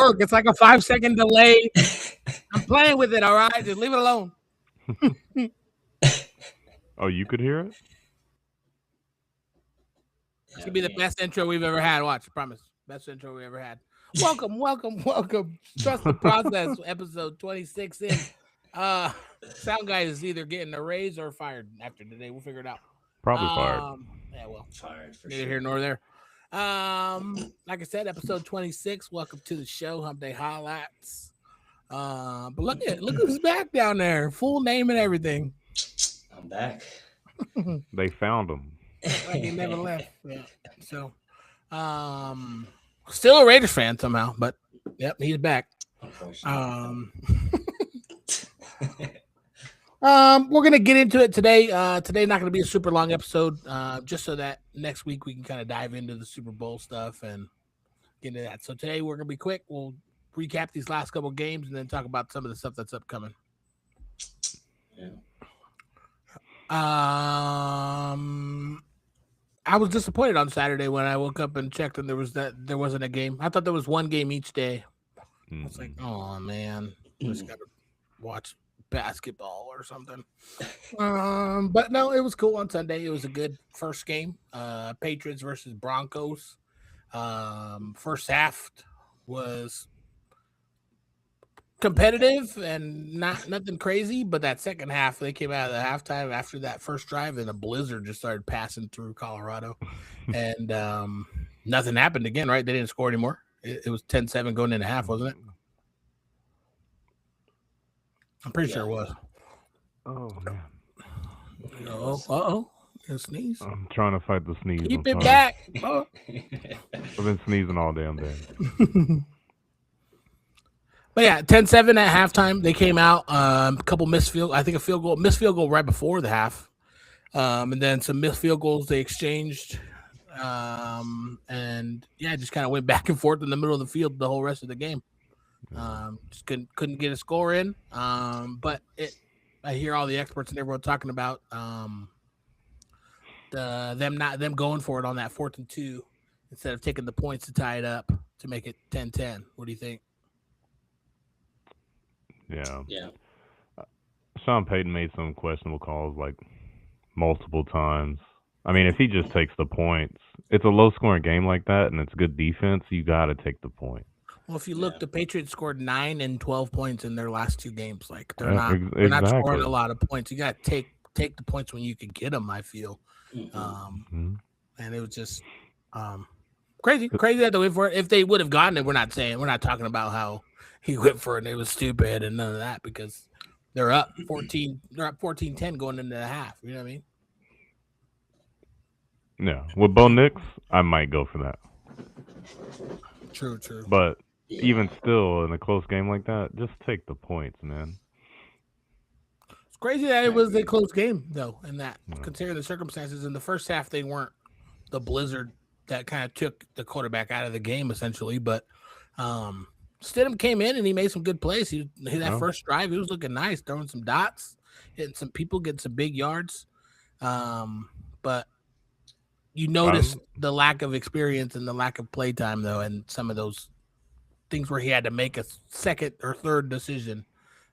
work. It's like a 5-second delay. I'm playing with it. All right, just leave it alone. Oh, you could hear it? It's gonna be the best intro we've ever had. Watch, I promise. Best intro we ever had. Welcome. Trust the process. Episode 26 in. Sound guy is either getting a raise or fired after today. We'll figure it out. Probably fired. Yeah, well, Fired for neither sure. here nor there. Like I said, episode 26. Welcome to the show, Hump Day Highlights. But look who's back down there, full name and everything. I'm back. They found him. Like he never left. Yeah. So, still a Raiders fan somehow, but yep, he's back. We're gonna get into it today. Today's not gonna be a super long episode, just so that next week we can kind of dive into the Super Bowl stuff and get into that. So today we're gonna be quick. We'll recap these last couple games and then talk about some of the stuff that's upcoming. Yeah. I was disappointed on Saturday when I woke up and checked and there wasn't a game. I thought there was one game each day. I was like, oh man, just gotta watch basketball or something. But no, it was cool on Sunday. It was a good first game. Patriots versus Broncos. First half was competitive and nothing crazy, but that second half they came out of the halftime after that first drive and a blizzard just started passing through Colorado and nothing happened again, right? They didn't score anymore. It was 10-7 going into half, wasn't it? I'm pretty sure it was. Oh man. Uh-oh. A sneeze. I'm trying to fight the sneeze. Keep it back. Oh. I've been sneezing all damn day. But yeah, 10-7 at halftime. They came out. A couple missed field goal right before the half. And then some missed field goals they exchanged. And yeah, just kind of went back and forth in the middle of the field the whole rest of the game. Just couldn't get a score in. But I hear all the experts and everyone talking about them going for it on that 4th and 2 instead of taking the points to tie it up to make it 10-10. What do you think? Yeah. Sean Payton made some questionable calls like multiple times. I mean, if he just takes the points, it's a low-scoring game like that, and it's good defense. You got to take the point. Well, if you look, the Patriots scored 9 and 12 points in their last 2 games. Like they're not scoring a lot of points. You got to take the points when you can get them. I feel, and it was just crazy that they went for it. If they would have gotten it, we're not talking about how he went for it and it was stupid and none of that because they're up 14. They're up 14-10 going into the half. You know what I mean? Yeah, with Bo Nix, I might go for that. True. But even still, in a close game like that, just take the points, man. It's crazy that it was a close game, though, and that considering the circumstances in the first half, they weren't the blizzard that kind of took the quarterback out of the game, essentially. But Stidham came in and he made some good plays. He that first drive, he was looking nice, throwing some dots, hitting some people, getting some big yards. But you notice the lack of experience and the lack of play time, though, and some of those things where he had to make a second or third decision.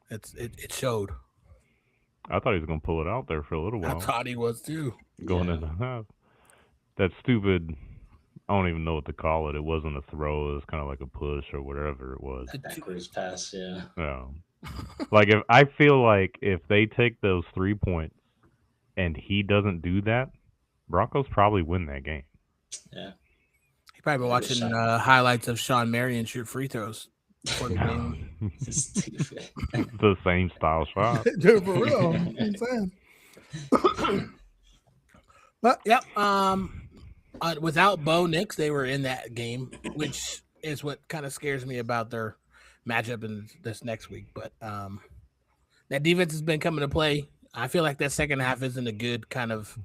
It showed. I thought he was going to pull it out there for a little while. I thought he was, too. Going into half. That stupid, I don't even know what to call it. It wasn't a throw. It was kind of like a push or whatever it was. A backwards pass, yeah. Yeah. Like, if they take those 3 points and he doesn't do that, Broncos probably win that game. Yeah. He probably been watching highlights of Sean Marion shoot free throws before the game. The same style shot. Dude, for real. I'm saying. But yeah, without Bo Nix, they were in that game, which is what kind of scares me about their matchup in this next week. But that defense has been coming to play. I feel like that second half isn't a good kind of,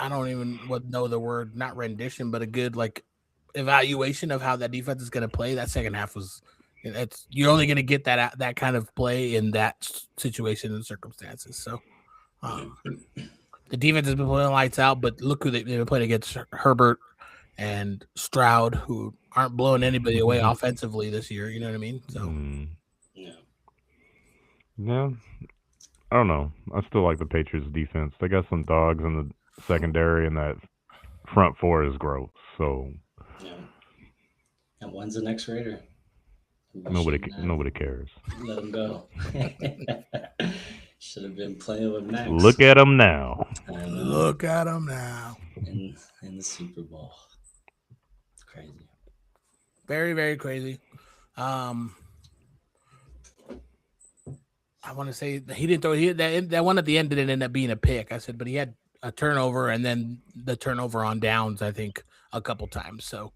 I don't even know the word, not rendition, but a good like evaluation of how that defense is going to play. That second half was, you're only going to get that kind of play in that situation and circumstances. So the defense has been playing lights out, but look who they've been playing against: Herbert and Stroud, who aren't blowing anybody away offensively this year. You know what I mean? So Yeah. Yeah. I don't know. I still like the Patriots defense. They got some dogs in the secondary, and that front four is gross. So Yeah. And when's the next Raider? nobody cares. Let him go. Should have been playing with Max. Look at them now. I know. look at them now. in the Super Bowl. Crazy. Very, very crazy. I want to say that he didn't throw that one at the end didn't end up being a pick. I said, but he had a turnover and then the turnover on downs, I think, a couple times. So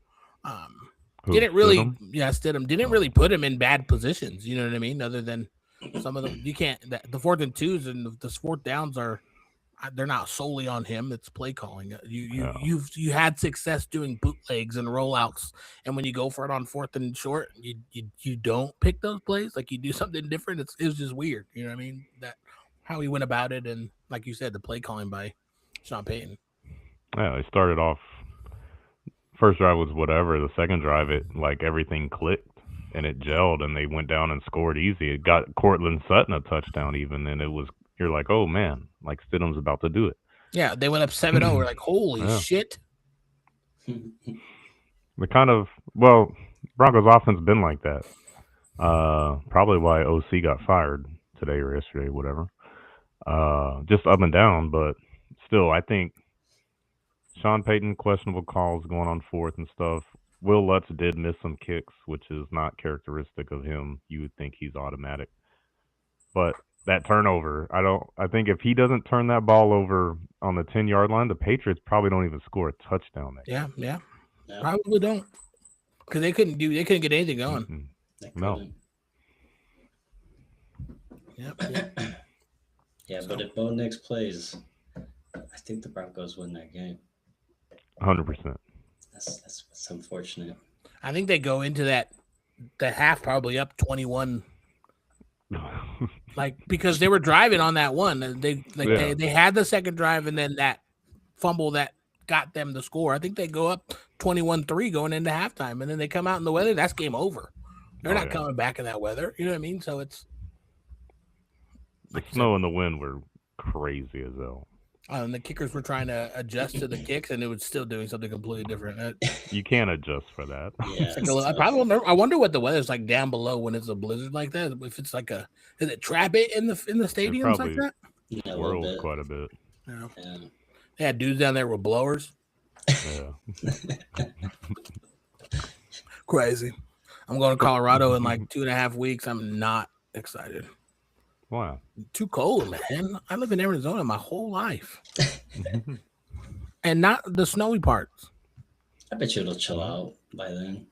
didn't really Stidham didn't really put him in bad positions, you know what I mean? Other than some of them, you can't the 4th and 2s and the 4th downs they're not solely on him. It's play calling. You had success doing bootlegs and rollouts, and when you go for it on 4th and short, you don't pick those plays. Like you do something different. It was just weird. You know what I mean? That how he went about it, and like you said, the play calling by Sean Payton. Yeah, they started off. First drive was whatever. The second drive, everything clicked and it gelled, and they went down and scored easy. It got Cortland Sutton a touchdown even, and you're like, oh man, like Stidham's about to do it. Yeah, they went up 7-0. We're like, holy shit. The Broncos offense been like that. Probably why OC got fired today or yesterday, whatever. Just up and down, but still, I think Sean Payton, questionable calls going on 4th and stuff. Will Lutz did miss some kicks, which is not characteristic of him. You would think he's automatic. But that turnover, I think if he doesn't turn that ball over on the 10-yard line, the Patriots probably don't even score a touchdown there. Yeah. Probably don't. Because they couldn't get anything going. No. Yep. Yeah, but if Bo Nix plays, I think the Broncos win that game. 100%. That's unfortunate. I think they go into the half probably up 21. Because they were driving on that one. They had the second drive and then that fumble that got them the score. I think they go up 21-3 going into halftime, and then they come out in the weather. That's game over. They're not coming back in that weather. You know what I mean? So it's the snow and the wind were crazy as hell. And the kickers were trying to adjust to the kicks, and it was still doing something completely different. You can't adjust for that. Yeah, I wonder what the weather's like down below when it's a blizzard like that. If it's like does it trap it in the stadiums like that? Yeah, swirls quite a bit. Yeah. Yeah. They had dudes down there with blowers. Yeah. Crazy. I'm going to Colorado in like 2.5 weeks. I'm not excited. Wow. Too cold, man. I live in Arizona my whole life. And not the snowy parts. I bet you it'll chill out by then.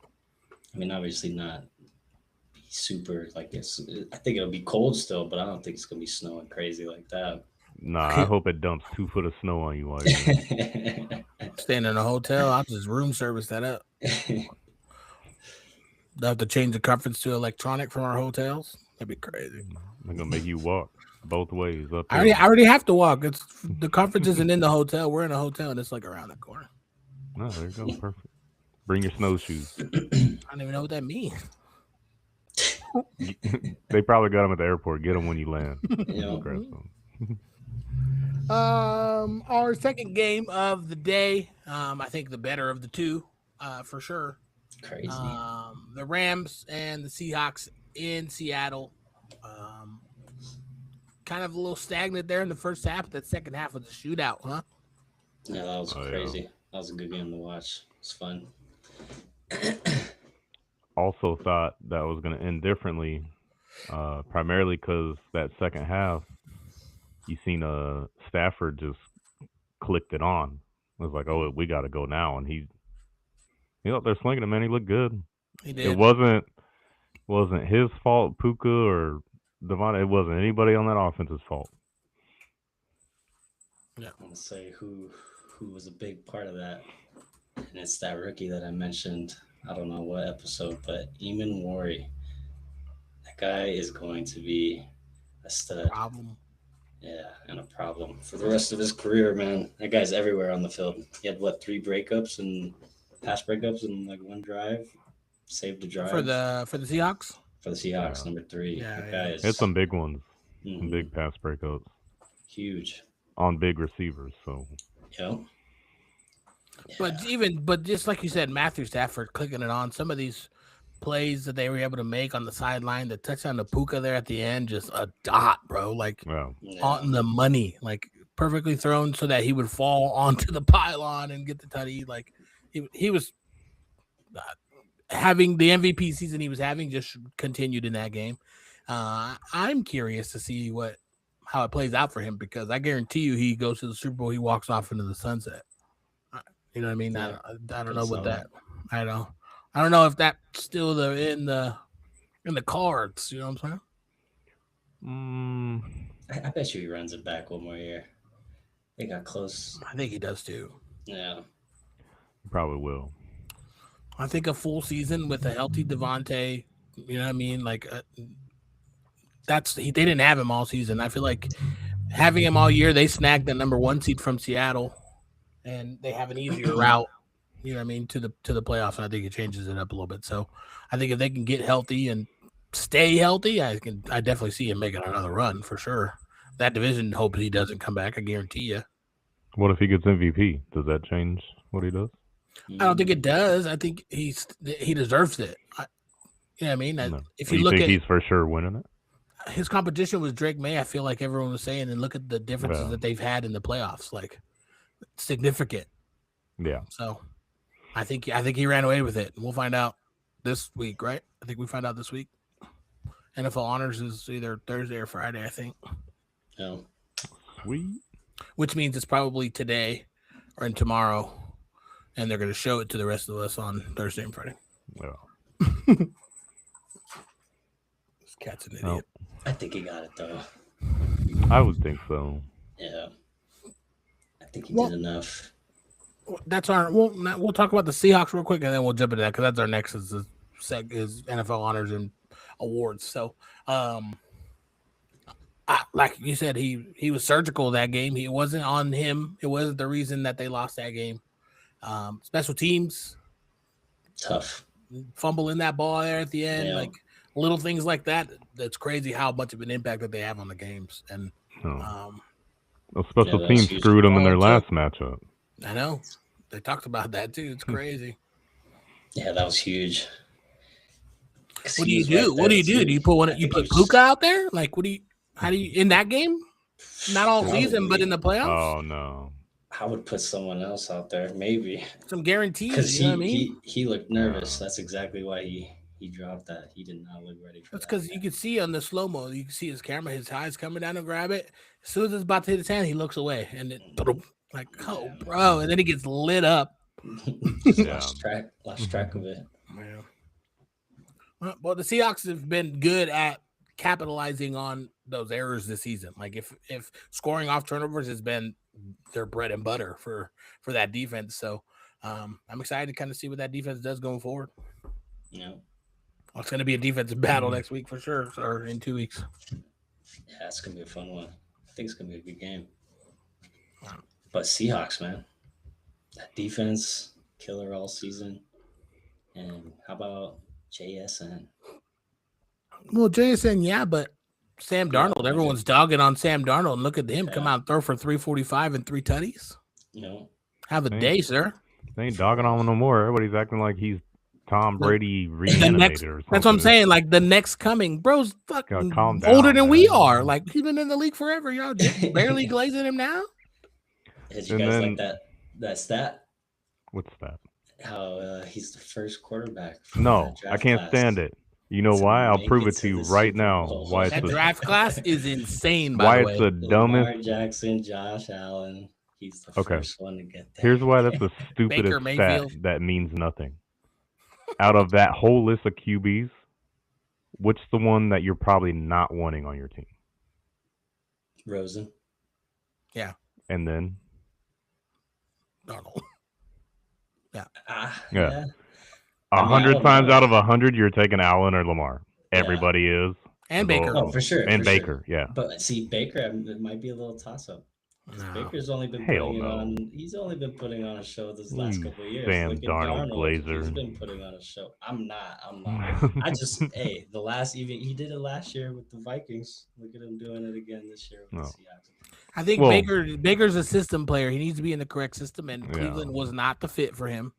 I mean, obviously not be super like this. I think it'll be cold still, but I don't think it's going to be snowing crazy like that. Nah, I hope it dumps 2 foot of snow on you while you're there. Staying in a hotel, I'll just room service that up. They'll have to change the conference to electronic from our hotels. That'd be crazy. They're gonna make you walk both ways up. I already have to walk. It's the conference isn't in the hotel. We're in a hotel, and it's like around the corner. No, there you go. Perfect. Bring your snowshoes. I don't even know what that means. They probably got them at the airport. Get them when you land. Yeah. Our second game of the day. I think the better of the two, for sure. Crazy. The Rams and the Seahawks in Seattle. Kind of a little stagnant there in the first half. That second half was a shootout, huh? Yeah, that was crazy. Yeah. That was a good game to watch. It's fun. Also thought that was going to end differently, primarily because that second half, you seen Stafford just clicked it on. It was like, oh, we got to go now, and he out there slinging it, man. He looked good. He did. It wasn't his fault, Puka or Devon. It wasn't anybody on that offense's fault. Yeah, I want to say who was a big part of that, and it's that rookie that I mentioned. I don't know what episode, but Eamon Worry. That guy is going to be a stud. Problem. Yeah, and a problem for the rest of his career, man. That guy's everywhere on the field. He had 3 breakups in pass breakups in like one drive, saved the drive for the Seahawks. for the Seahawks. Yeah. Number 3. Yeah, That yeah. guy is It's some big ones, some mhm, big pass breakups huge. on big receivers. So Yep. But just like you said, Matthew Stafford clicking it on some of these plays that they were able to make on the sideline, the touchdown to Puka there at the end, just a dot, bro, like yeah, on the money, like perfectly thrown so that he would fall onto the pylon and get the tutty. Like he was having the MVP season he was having just continued in that game. I'm curious to see how it plays out for him because I guarantee you he goes to the Super Bowl, he walks off into the sunset. You know what I mean? Yeah, I don't know what so. that. I don't know if that's still in the cards. You know what I'm saying? I bet you he runs it back one more year. They got close. I think he does too. Yeah. probably will. I think a full season with a healthy Devontae. You know what I mean? Like they didn't have him all season. I feel like having him all year, they snagged the number 1 seed from Seattle, and they have an easier route. You know what I mean, to the playoffs. And I think it changes it up a little bit. So I think if they can get healthy and stay healthy, I definitely see him making another run for sure. That division hopes he doesn't come back. I guarantee you. What if he gets MVP? Does that change what he does? I don't think it does. I think he deserves it. You know what I mean? No. If you you look think at he's for sure winning it? his competition was Drake May, I feel like everyone was saying, and look at the differences Yeah. that they've had in the playoffs, like significant. Yeah. So I think he ran away with it. We'll find out this week, right? I think we find out this week. NFL Honors is either Thursday or Friday, I think. No. Sweet. Which means it's probably today or tomorrow, and they're going to show it to the rest of us on Thursday and Friday. Yeah. This cat's an Oh. idiot. I think he got it though. I would think so. Yeah. I think he Well- did enough. That's we'll talk about the Seahawks real quick, and then we'll jump into that because that's our next is NFL Honors and Awards. So, like you said, he was surgical that game. It wasn't on him. It wasn't the reason that they lost that game. Special teams Tough. fumbling that ball there at the end, Yeah. like little things like that. That's crazy how much of an impact that they have on the games. And Oh. A special Yeah, team that's huge. screwed them in their Oh, last matchup. I know they talked about that too. It's crazy. Yeah, that was huge. What do you do? What do you do? Do you put you put Puka out there? Like, how do you in that game? Not all season, but in the playoffs. Oh no. I would put someone else out there, maybe. Some guarantees. Because You know what I mean? he looked nervous. That's exactly why he dropped that. He did not look ready for That's that. because you can see on the slow mo, you can see his camera, his eyes coming down to grab it. As soon as it's about to hit his hand, he looks away, and it like, oh, bro, and then he gets lit up. Just Yeah. lost track of it. Well, the Seahawks have been good at capitalizing on those errors this season. Like if scoring off turnovers has been their bread and butter for that defense. So I'm excited to kind of see what that defense does going forward. You know? Well, it's going to be a defensive battle next week for sure, or in 2 weeks. Yeah, it's gonna be a fun one. I think it's gonna be a good game. But Seahawks, man, that defense killer all season. And how about JSN? Well, JSN, yeah, but Sam Darnold, everyone's dogging on Sam Darnold, and look at him come out and throw for 345 and 3 tutties. You know, Have a Thanks. day, sir. They ain't dogging on him no more. Everybody's acting like he's Tom Brady reanimated or something. That's what I'm saying. Like the next coming, bro's fucking calm down, older than we man. are. Like he's been in the league forever. Y'all just barely glazing him now. did you And guys then- like that stat? What's that? How he's the first quarterback. No, I can't stand it. You know to why? I'll make prove it it to to you the right Super now. Bowl. Why it's That the draft class is insane. By why the way, it's the Lamar dumbest. Jackson, Josh Allen. He's the Okay. first one to get there. Here's why that's the stupidest stat Mayfield. that means nothing. Out of that whole list of QBs, what's the one that you're probably not wanting on your team? Rosen. And then Darnold. Ah, Yeah. yeah. 100 Allen, times out of 100, you're taking Allen or Lamar. Yeah. Everybody is. And Well, Baker. Oh, for sure. And for sure. Baker, yeah. But see, Baker, it might be a little toss up. No. Baker's only been Hell putting it no. on. He's only been putting on a show this last You couple of years. Sam Look at Darnold glazer. He's been putting on a show. I'm not. I just hey, he did it last year with the Vikings. Look at him doing it again this year with No. the Seahawks. I think Well- Baker's a system player. He needs to be in the correct system, and Yeah. Cleveland was not the fit for him.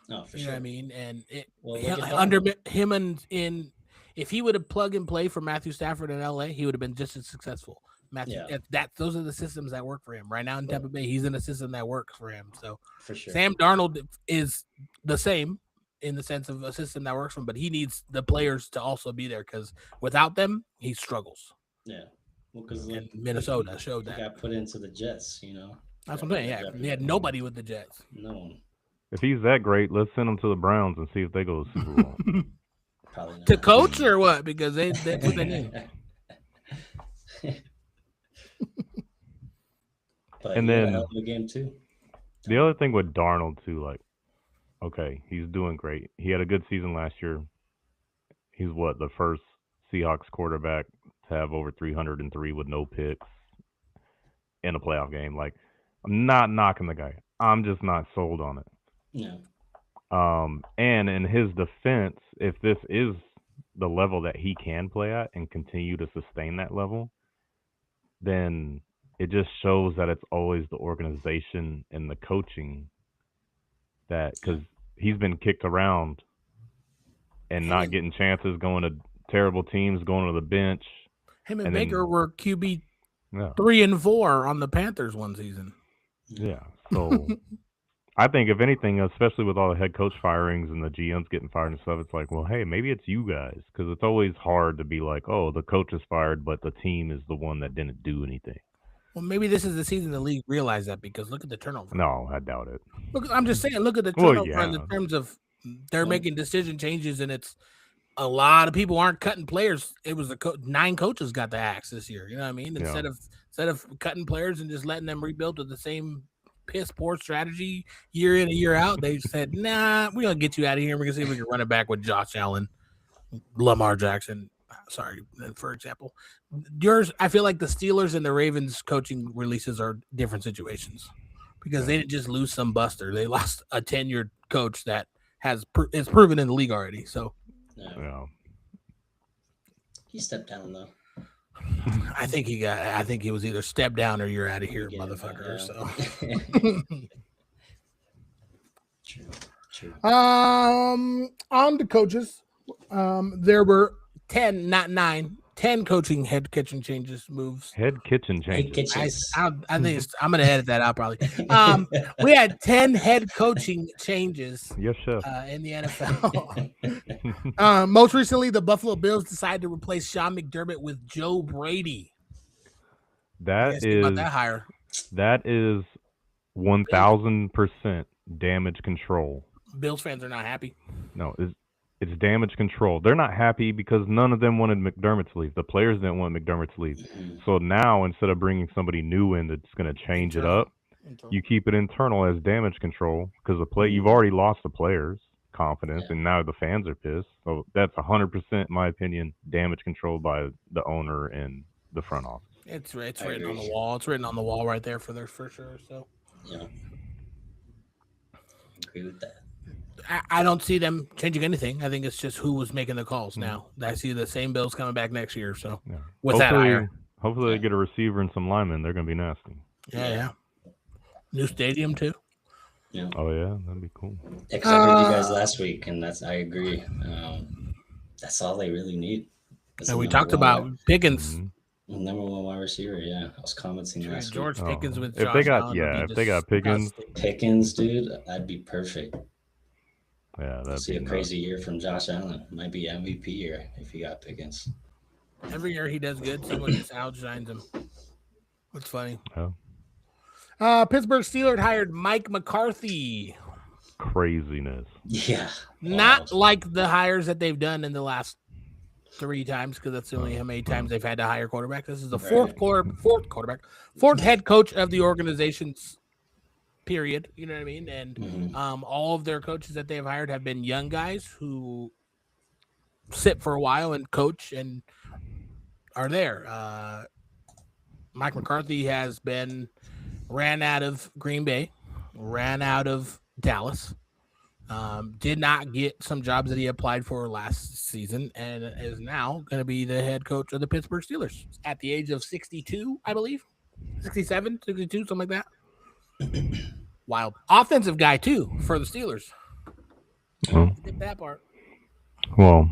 No, for You know sure. what I mean? And Well, look at under Darnold. him and in, if he would have plug and play for Matthew Stafford in LA, he would have been just as successful. Those are the systems that work for him right now in Tampa Bay. He's in a system that works for him. So For sure. Sam Darnold is the same in the sense of a system that works for him, but he needs the players to also be there because without them, he struggles. Yeah. Well, because And Minnesota showed he that. got put into the Jets. That's what I'm saying. Yeah, he had nobody with the Jets. No one. If he's that great, let's send him to the Browns and see if they go to the Super Bowl. Probably not. To coach or what? Because that's what they need. But And he had a then- hell of a game too. The other thing with Darnold too, like, okay, he's doing great. He had a good season last year. He's the first Seahawks quarterback to have over 303 with no picks in a playoff game. Like, I'm not knocking the guy. I'm just not sold on it. Yeah. And in his defense, if this is the level that he can play at and continue to sustain that level, then it just shows that it's always the organization and the coaching that, because he's been kicked around and not getting chances, going to terrible teams, going to the bench. Him and And then- Baker were QB Yeah. 3 and 4 on the Panthers one season. Yeah. So I think if anything, especially with all the head coach firings and the GMs getting fired and stuff, it's like, well, hey, maybe it's you guys, because it's always hard to be like, oh, the coach is fired, but the team is the one that didn't do anything. Well, maybe this is the season the league realized that because look at the turnover. No, I doubt it. Look, I'm just saying, look at the Well, turnover in the yeah. terms of they're Well- making decision changes, and it's a lot of people aren't cutting players. It was 9 coaches got the axe this year. You know what I mean? Yeah. Instead of cutting players and just letting them rebuild with the same piss poor strategy year in and year out, they said, "Nah, we're gonna get you out of here. We're gonna see if we can run it back with Josh Allen, Lamar Jackson." Sorry, for example, I feel like the Steelers and the Ravens coaching releases are different situations because they didn't just lose some buster; they lost a tenured coach that is proven in the league already. So Yeah. Yeah. He stepped down though. I think he was either step down or you're out of here, Get him out, motherfucker. yeah. So True. on the coaches, there were 10, not 9, 10 head coaching changes moves. Head kitchen Hey, changes. Kitchens. I think I'm gonna edit that out probably. We had 10 head coaching changes Yes, chef. in the NFL. Most recently, the Buffalo Bills decided to replace Sean McDermott with Joe Brady. What do you That guys think about that is hire? 1,000% damage control. Bills fans are not happy. No, it's damage control. They're not happy because none of them wanted McDermott to leave. The players didn't want McDermott to leave. Mhm. So now, instead of bringing somebody new in that's going to change it up, you keep it internal as damage control because you've already lost the players' confidence, Yeah. and now the fans are pissed. So that's 100%, in my opinion, damage control by the owner and the front office. It's I written on agree. the wall. It's written on the wall right there for sure. So Yeah. Agree with that. I don't see them changing anything. I think it's just who was making the calls Mm-hmm. now. I see the same Bills coming back next year. So Yeah. with that hire, Hopefully Yeah. they get a receiver and some linemen. They're going to be nasty. yeah. New stadium too. Yeah. Oh yeah, that'd be cool. Because I heard you guys last week, and I agree. That's all they really need. That's And the we number talked one about Pickens. Mhm. number one wide receiver. Yeah, I was commenting last George week. Pickens Oh. with If Josh they got- Allen yeah, would be if they got Pickens- disgusting. Pickens, dude, I'd be perfect. Yeah, that'd See be a nuts. crazy year from Josh Allen. Might be MVP year if he got Pickens. Every year he does good, someone just outshines him. It's funny. Yeah. Pittsburgh Steelers hired Mike McCarthy. Craziness. Yeah. Not Wow. like the hires that they've done in the last 3 times, because that's only how many times they've had to hire quarterbacks. This is the fourth head coach of the organization's period. You know what I mean? And Mhm. all of their coaches that they've hired have been young guys who sit for a while and coach and are there. Mike McCarthy has been ran out of Green Bay, ran out of Dallas, did not get some jobs that he applied for last season, and is now going to be the head coach of the Pittsburgh Steelers at the age of 62, I believe. 67, 62, something like that. Wild. Offensive guy, too, for the Steelers. Well, Skip that part. well,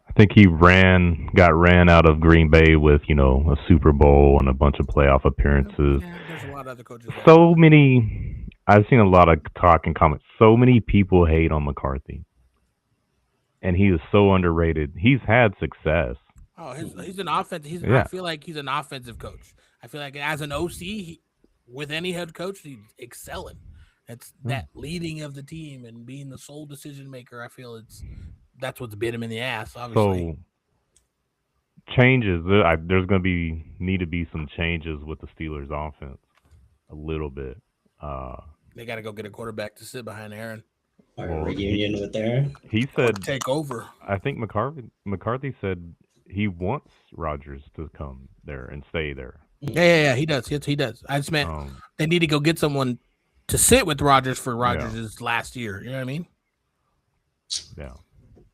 I think he got ran out of Green Bay with, a Super Bowl and a bunch of playoff appearances. Yeah, there's a lot of other coaches. So many, I've seen a lot of talk and comments. So many people hate on McCarthy. And he is so underrated. He's had success. Oh, he's an offense. Yeah. I feel like he's an offensive coach. I feel like as an OC, with any head coach, he's excelling. It's that leading of the team and being the sole decision maker. I feel that's what's bit him in the ass. Obviously, so changes. There's going to need to be some changes with the Steelers' offense, a little bit. They got to go get a quarterback to sit behind Aaron. Or a reunion with Aaron. He said take over. I think McCarthy said he wants Rodgers to come there and stay there. Yeah, he does. He does. I just meant they need to go get someone to sit with Rodgers for Rodgers' last year. You know what I mean? Yeah,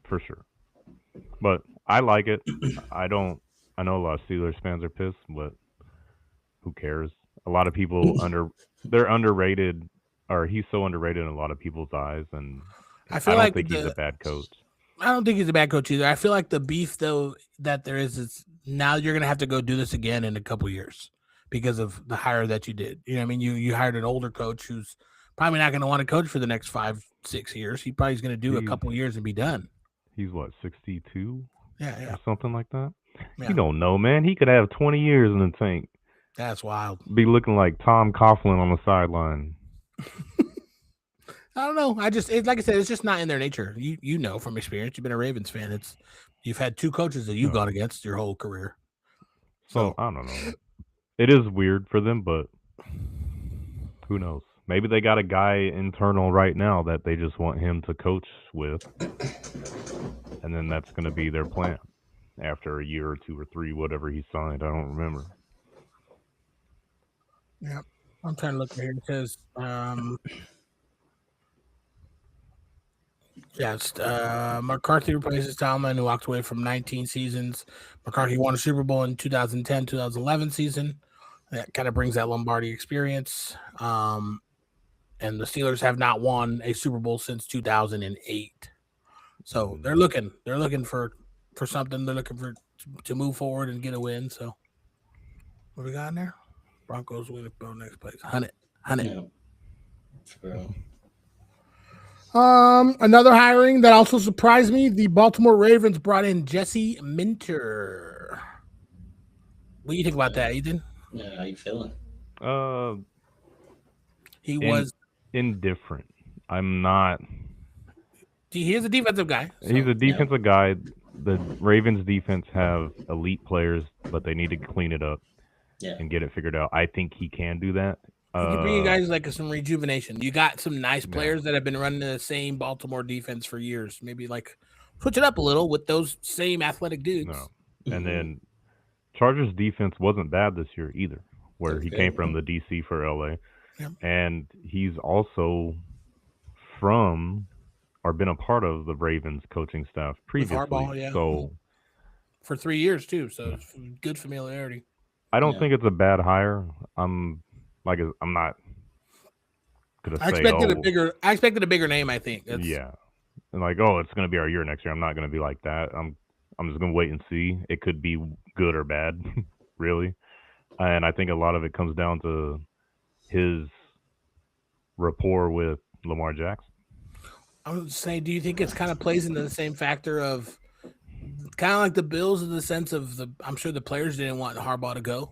for sure. But I like it. I know a lot of Steelers fans are pissed, but who cares? A lot of people they're underrated, or he's so underrated in a lot of people's eyes, and I don't think he's a bad coach. I don't think he's a bad coach either. I feel like the beef though that there is now you're gonna have to go do this again in a couple years because of the hire that you did. You know what I mean? You hired an older coach who's probably not gonna want to coach for the next 5-6 years. He probably is gonna do a couple years and be done. He's what, 62? Yeah. Or something like that. Yeah. You don't know, man. He could have 20 years in the tank. That's wild. Be looking like Tom Coughlin on the sideline. I don't know. Like I said, it's just not in their nature. You know from experience. You've been a Ravens fan. You've had 2 coaches that you've gone against your whole career. So I don't know. It is weird for them, but who knows? Maybe they got a guy internal right now that they just want him to coach with, and then that's going to be their plan after a year or 2 or 3, whatever he signed. I don't remember. Yeah, I'm trying to look here because McCarthy replaces Tomlin, who walked away from 19 seasons. McCarthy won a Super Bowl in 2010-2011 season. That kind of brings that Lombardi experience. And the Steelers have not won a Super Bowl since 2008. So they're looking for something. They're looking to move forward and get a win. So what we got in there? Broncos win the next place. Hunt it. Yeah. For real. Another hiring that also surprised me: the Baltimore Ravens brought in Jesse Minter. What do you think about that, Ethan? Yeah, how you feeling? He was indifferent. I'm not. He is a defensive guy. So. He's a defensive guy. The Ravens defense have elite players, but they need to clean it up and get it figured out. I think he can do that. You bring you guys like some rejuvenation. You got some nice players that have been running the same Baltimore defense for years. Maybe like switch it up a little with those same athletic dudes. No. And then Chargers defense wasn't bad this year either, where he came from the DC for LA. Yep. And he's also from or been a part of the Ravens coaching staff previously. With Harbaugh, So for 3 years too. So good familiarity. I don't think it's a bad hire. I'm not gonna say. I expected a bigger name. I think. And it's gonna be our year next year. I'm not gonna be like that. I'm just gonna wait and see. It could be good or bad, really. And I think a lot of it comes down to his rapport with Lamar Jackson. I would say, do you think it's kind of plays into the same factor of kind of like the Bills in the sense of I'm sure the players didn't want Harbaugh to go.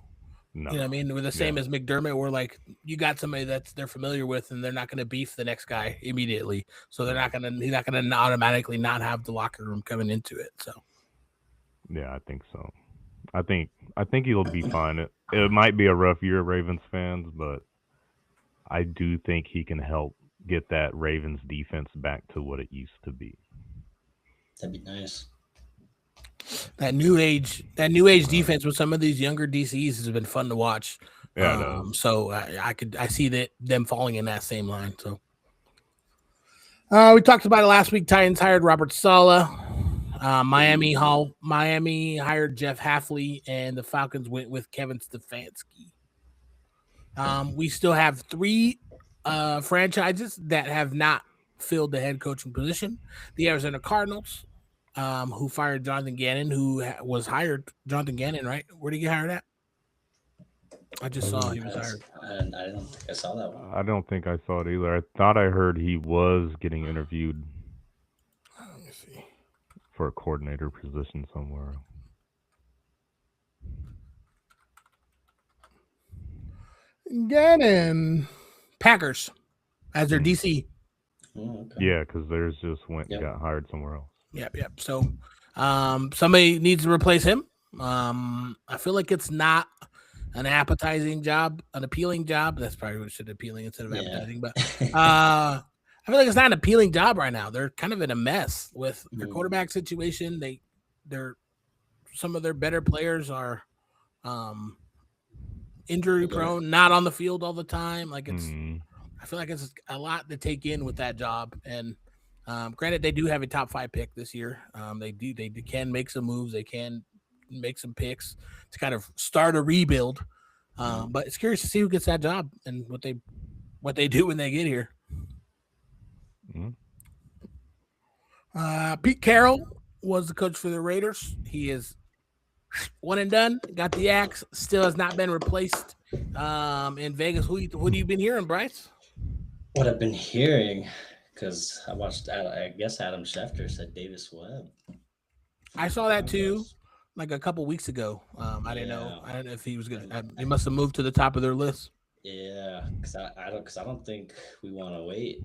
No. You know what I mean? We're the same as McDermott. We're like, you got somebody they're familiar with, and they're not going to beef the next guy immediately. So he's not going to automatically not have the locker room coming into it. So, yeah, I think so. I think he'll be fine. It might be a rough year, Ravens fans, but I do think he can help get that Ravens defense back to what it used to be. That'd be nice. That new age defense with some of these younger DCs has been fun to watch. Yeah, it does. So I see that them falling in that same line. So we talked about it last week. Titans hired Robert Saleh. Miami hired Jeff Hafley, and the Falcons went with Kevin Stefanski. We still have 3 franchises that have not filled the head coaching position. The Arizona Cardinals, who fired Jonathan Gannon, who was hired. Jonathan Gannon, right? Where did he get hired at? I just saw he was hired. I don't think I saw that one. I don't think I saw it either. I thought I heard he was getting interviewed Let me see. for a coordinator position somewhere. Gannon. Packers as their DC. Oh, okay. Yeah, because theirs just went Yep. and got hired somewhere else. Yep. So somebody needs to replace him. I feel like it's not an appetizing job, an appealing job. That's probably what should appealing instead of Yeah. appetizing. But I feel like it's not an appealing job right now. They're kind of in a mess with their quarterback situation. They're some of their better players are injury prone, not on the field all the time. Like I feel like it's a lot to take in with that job. And granted, they do have a top 5 pick this year. They can make some moves. They can make some picks to kind of start a rebuild. But it's curious to see who gets that job and what they do when they get here. Pete Carroll was the coach for the Raiders. He is one and done. Got the axe. Still has not been replaced in Vegas. Who have you been hearing, Bryce? What I've been hearing, because I watched, I guess Adam Schefter said Davis Webb. I saw that too, like a couple weeks ago. I didn't know. I don't know if he was gonna. He must have moved to the top of their list. Yeah, because I don't think we want to wait.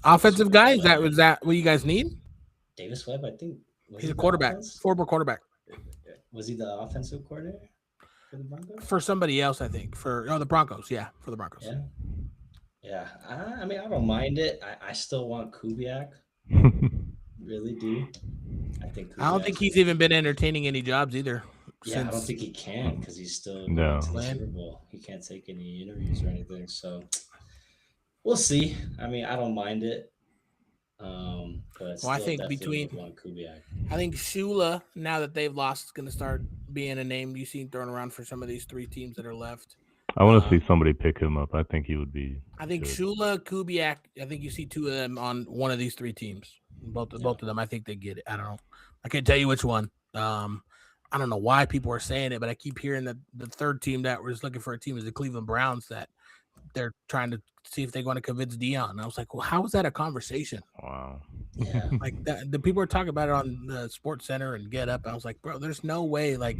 Offensive guy. Is that what you guys need? Davis Webb, I think. He's a quarterback, former quarterback. Was he the offensive coordinator for the Broncos? For somebody else, I think. The Broncos. Yeah, for the Broncos. Yeah. I mean, I don't mind it. I still want Kubiak. Really do. I don't think he's even been entertaining any jobs either. Yeah, I don't think he can because he's still No. to the Super Bowl. He can't take any interviews or anything. So we'll see. I mean, I don't mind it. But I think I think Shula, now that they've lost, is going to start being a name you see thrown around for some of these 3 teams that are left. I want to see somebody pick him up. I think he would be. I think good. Shula, Kubiak. I think you see 2 of them on one of these 3 teams. Both of them. I think they get it. I don't know. I can't tell you which one. I don't know why people are saying it, but I keep hearing that the 3rd team that was looking for a team is the Cleveland Browns, that they're trying to see if they're going to convince Dion. And I was like, well, how is that a conversation? Wow. Yeah. Like that, the people are talking about it on the Sports Center and Get Up. I was like, bro, there's no way. Like,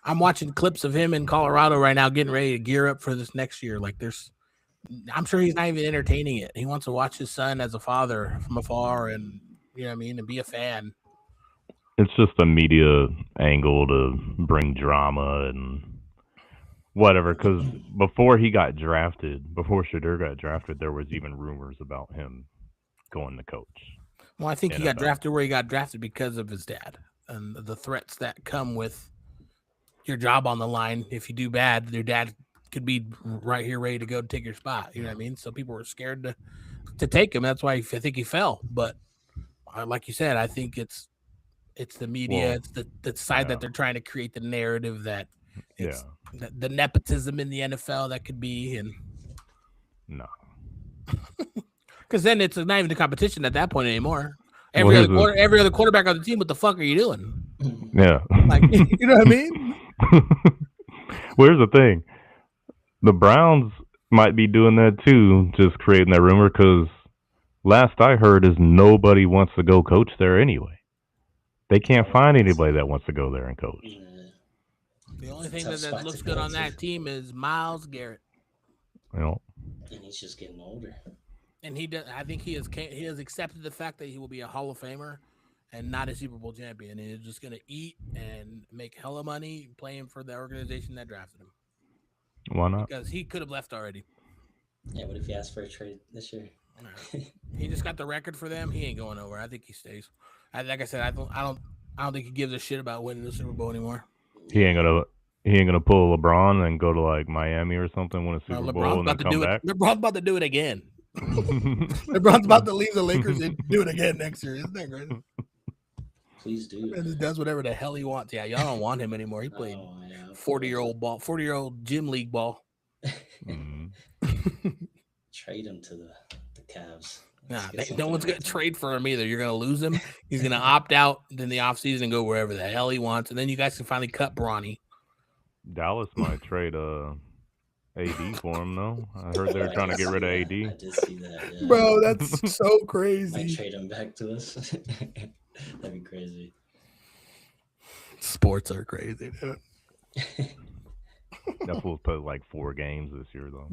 I'm watching clips of him in Colorado right now, getting ready to gear up for this next year. Like, I'm sure he's not even entertaining it. He wants to watch his son as a father from afar, and you know what I mean, and be a fan. It's just a media angle to bring drama and whatever. Because before Shedeur got drafted, there was even rumors about him going to coach. Well, I think he got drafted where he got drafted because of his dad and the threats that come with your job on the line. If you do bad, your dad could be right here ready to go take your spot. You know what I mean? So people were scared to take him. That's why I think he fell. But like you said, I think it's the media. It's the side that they're trying to create the narrative that it's the nepotism in the NFL that could be. And no. Because then it's not even a competition at that point anymore. Every other quarterback on the team, what the fuck are you doing? Yeah. Like, you know what I mean? Well, here's the thing. The Browns might be doing that too, just creating that rumor, because last I heard is nobody wants to go coach there anyway. They can't find anybody that wants to go there and coach. The only thing that looks good on that team is Myles Garrett. And he's just getting older. And I think he has accepted the fact that he will be a Hall of Famer and not a Super Bowl champion. And he's just going to eat and make hella money playing for the organization that drafted him. Why not? Because he could have left already. Yeah, what if he asked for a trade this year? He just got the record for them. He ain't going nowhere. I think he stays. Like I said, I don't think he gives a shit about winning the Super Bowl anymore. He ain't gonna He ain't gonna pull LeBron and go to like Miami or something, win a Super Bowl, LeBron's and then about to come do back. it. LeBron's about to do it again. LeBron's about to leave the Lakers and do it again next year. Isn't that crazy? Please do. And he does whatever the hell he wants. Yeah, y'all don't want him anymore. He played 40-year-old ball, 40-year-old gym league ball. Mhm. Trade him to the Cavs. Nah, Let's get no something one's out gonna of him. trade for him either. You're gonna lose him. He's gonna opt out in the offseason and go wherever the hell he wants, and then you guys can finally cut Bronny. Dallas might trade AD for him. No, I heard they're I trying to did get rid of see AD. that. I did see that. Yeah. Bro, that's so Might crazy. trade him back to us. That'd be crazy. Sports are crazy, dude. That fool's played like 4 games this year though.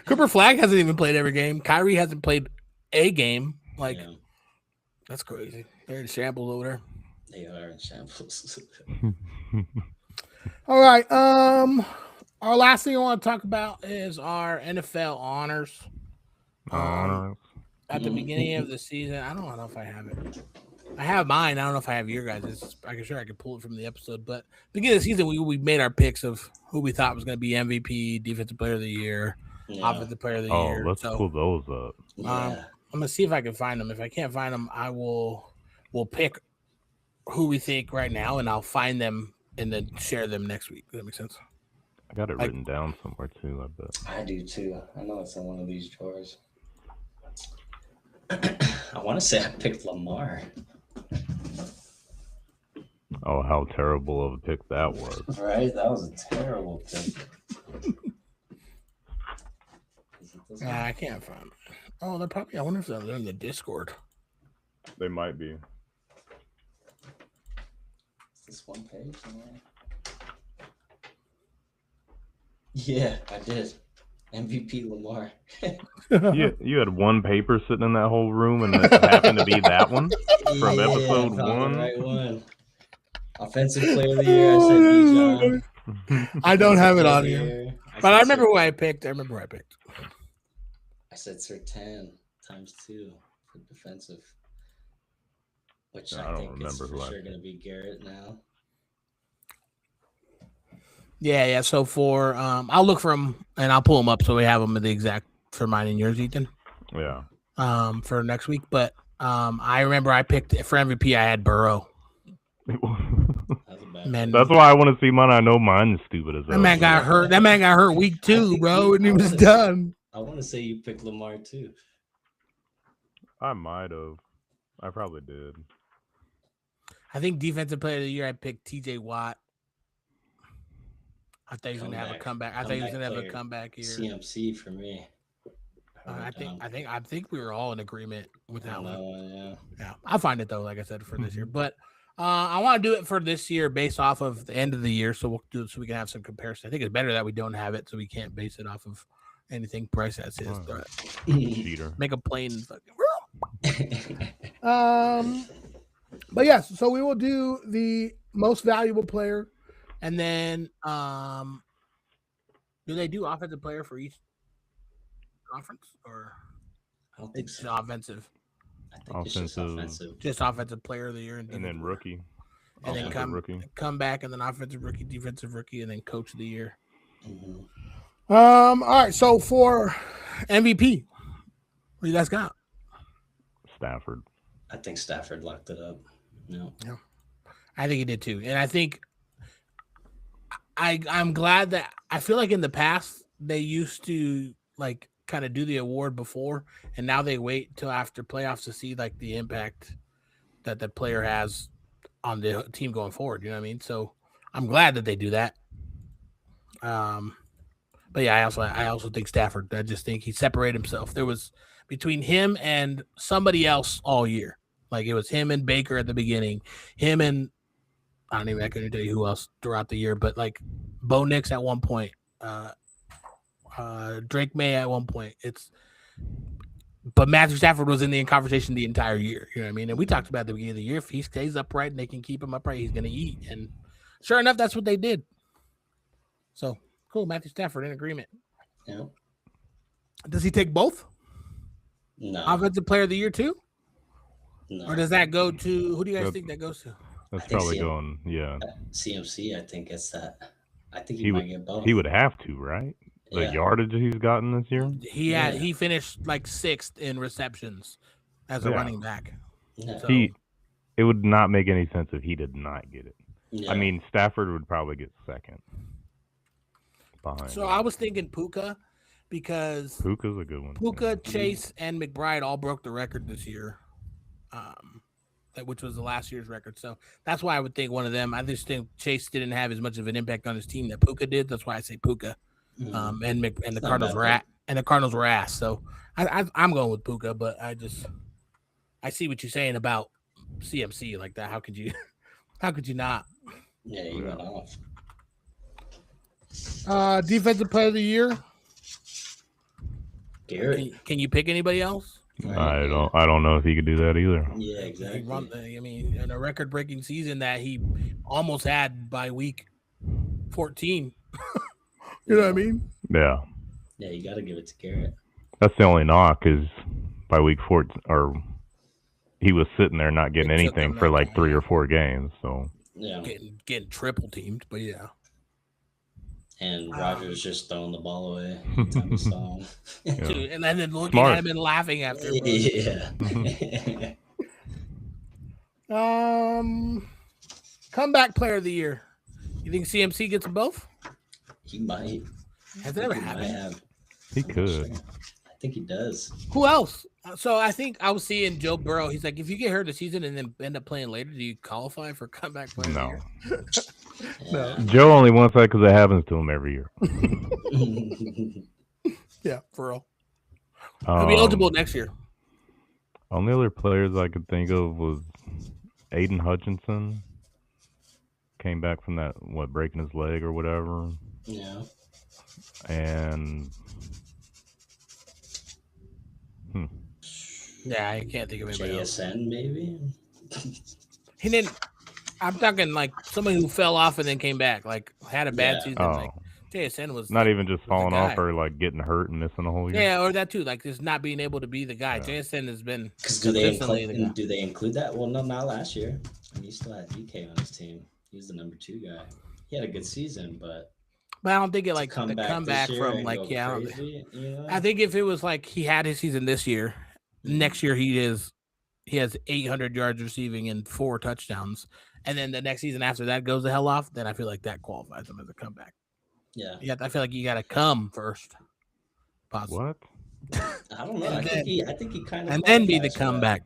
Cooper Flag hasn't even played every game. Kyrie hasn't played a game. Like, Yeah, that's crazy. They're in shambles over there. they are in shambles. All right. Our last thing I want to talk about is our NFL honors. At the beginning of the season, I don't know if I have it. I have mine. I don't know if I have your guys'. I'm sure I could pull it from the episode. But beginning of the season, we made our picks of who we thought was going to be MVP, Defensive Player of the Year, Yeah. Offensive Player of the Oh, Year. let's So pull those up. Yeah. I'm gonna see if I can find them. If I can't find them, we'll pick who we think right now, and I'll find them and then share them next week. Does that make sense? I got it written down somewhere too. I bet. I do too. I know it's in one of these drawers. I want to say I picked Lamar. Oh, how terrible of a pick that was. Right? That was a terrible pick. Nah, I can't find them. Oh, they're probably. I wonder if they're in the Discord. They might be. Is this one page? Somewhere? Yeah, I did. MVP Lamar. You had one paper sitting in that whole room, and it happened to be that one from episode I found 1. the right one. Offensive Player of the Year. I said Bijan. I don't have it on Player of here, the Year, but I said remember who I picked. I said Surtain times 2 for defensive, which I I, don't think is remember for who I sure going to be Garrett now. Yeah. So for I'll look for them and I'll pull them up so we have them in the exact for mine and yours, Ethan. Yeah. For next week, but I remember I picked for MVP. I had Burrow. That was a bad Man, That's why I want to see mine. I know mine's stupid as hell. that man got hurt. That man got hurt week 2, bro, and he was done. I want to say you picked Lamar too. I might have. I probably did. I think Defensive Player of the Year. I picked T.J. Watt. I thought he was gonna have a comeback. I thought he was gonna have a comeback here. CMC for me. I think we were all in agreement with that one. Yeah. Yeah, I'll find it though. Like I said, for this year, but I want to do it for this year based off of the end of the year, so we'll do it so we can have some comparison. I think it's better that we don't have it, so we can't base it off of anything Bryce has his. Wow. Cheater. Make a plain fucking. But yes, so we will do the most valuable player, and then do they do offensive player for each conference or I don't think it's so. offensive? I think it's just offensive. Just offensive player of the year, And then rookie. and then Offensive rookie. come back, and then offensive rookie, defensive rookie, and then coach of the year. Mhm. All right. So for MVP, what do you guys got? Stafford. I think Stafford locked it up. No. I think he did too, and I think I'm glad that I feel like in the past they used to like kind of do the award before, and now they wait till after playoffs to see like the impact that the player has on the team going forward. You know what I mean? So I'm glad that they do that. But yeah, I also think Stafford. I just think he separated himself. There was between him and somebody else all year. Like it was him and Baker at the beginning, him and I couldn't tell you who else throughout the year, but like Bo Nix at one point, Drake May at one point. But Matthew Stafford was in the conversation the entire year. You know what I mean? And we talked about at the beginning of the year. If he stays upright and they can keep him upright, he's going to eat. And sure enough, that's what they did. So cool, Matthew Stafford in agreement. Yeah. Does he take both? No. Offensive Player of the Year too? No. Or does that go to who do you guys think that goes to? That's think probably CM going. Yeah, CMC, I think it's that. I think he he might would. get both. He would have to, right? The Yeah. yardage he's gotten this year. Yeah. He finished like 6th in receptions as a Yeah. running back. Yeah. So It would not make any sense if he did not get it. Yeah. I mean, Stafford would probably get second. Behind. So I was thinking Puka because Puka's a good one. Puka, Chase, and McBride all broke the record this year, which was the last year's record. So that's why I would think one of them. I just think Chase didn't have as much of an impact on his team that Puka did. That's why I say Puka. Mhm. And the It's not Cardinals bad were pick. and the Cardinals were ass. So I'm going with Puka, but I see what you're saying about CMC like that. How could you not? Yeah, he went off. Defensive player of the year. Garrett. Can you pick anybody else? I don't know if he could do that either. Yeah, He exactly. I mean, in a record-breaking season that he almost had by week 14. You know what I mean? Yeah, Yeah, you got to give it to Garrett. that's the only knock is by week 14, or he was sitting there not getting It took anything him for that like long, 3 yeah. or 4 games. So Yeah. Getting triple teamed, but yeah. And Rogers just throwing the ball away every time he saw him. Dude, and then looking Smart. at him and laughing after. Yeah. Comeback player of the year. You think CMC gets them both? He might. Has I it ever think he might happened? have. he I'm not could. sure. I think he does. Who else? So I think I was seeing Joe Burrow. He's like, if you get hurt this season and then end up playing later, do you qualify for comeback player of the No, year? Yeah. Joe only wants that because it happens to him every year. Yeah, for real. He'll be eligible next year. Only other players I could think of was Aiden Hutchinson. Came back from that, breaking his leg or whatever. Yeah. And Yeah, I can't think of anybody else. JSN maybe. He didn't. I'm talking like somebody who fell off and then came back, like had a bad Yeah. season. oh, Like JSN was not even just the falling off guy. or like getting hurt and missing a whole year. Yeah, or that too, like just not being able to be the guy. Yeah. JSN has been Because consistently the guy. do they include that? Well, no, not last year. And he still had DK on his team. He was the number 2 guy. He had a good season, but But I don't think it like come the back comeback this year from and like go yeah. I don't- crazy, you know? I think if it was like he had his season this year, next year he has 800 yards receiving and 4 touchdowns, and then the next season after that goes the hell off, then I feel like that qualifies him as a comeback. Yeah. Yeah, I feel like you got to come first, possibly, What? I don't know. And I think he kind of and then be the comeback.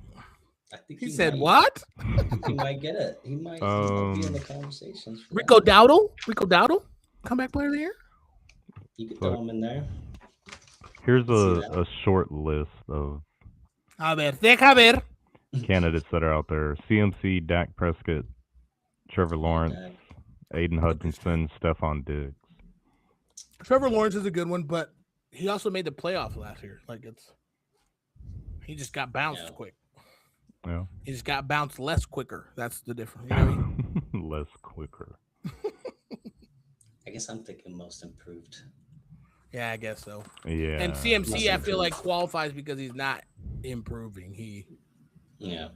I think He said, might. "What? I think he might get it. He might be in the conversations. for Rico that. Dowdle, comeback player of the year." You could throw him in there. Here's See that? a short list of A ver, deja ver. candidates that are out there: CMC, Dak Prescott, Trevor Lawrence, Dak. Aiden Hutchinson, Stephon Diggs. Trevor Lawrence is a good one, but he also made the playoffs last year. Like he just got bounced Yeah. quick. Yeah, He just got bounced less quicker. That's the difference. You know what I mean? less quicker. I guess I'm thinking most improved. Yeah, I guess so. Yeah, And CMC, I Must feel like improve. qualifies because he's not improving. He Yeah.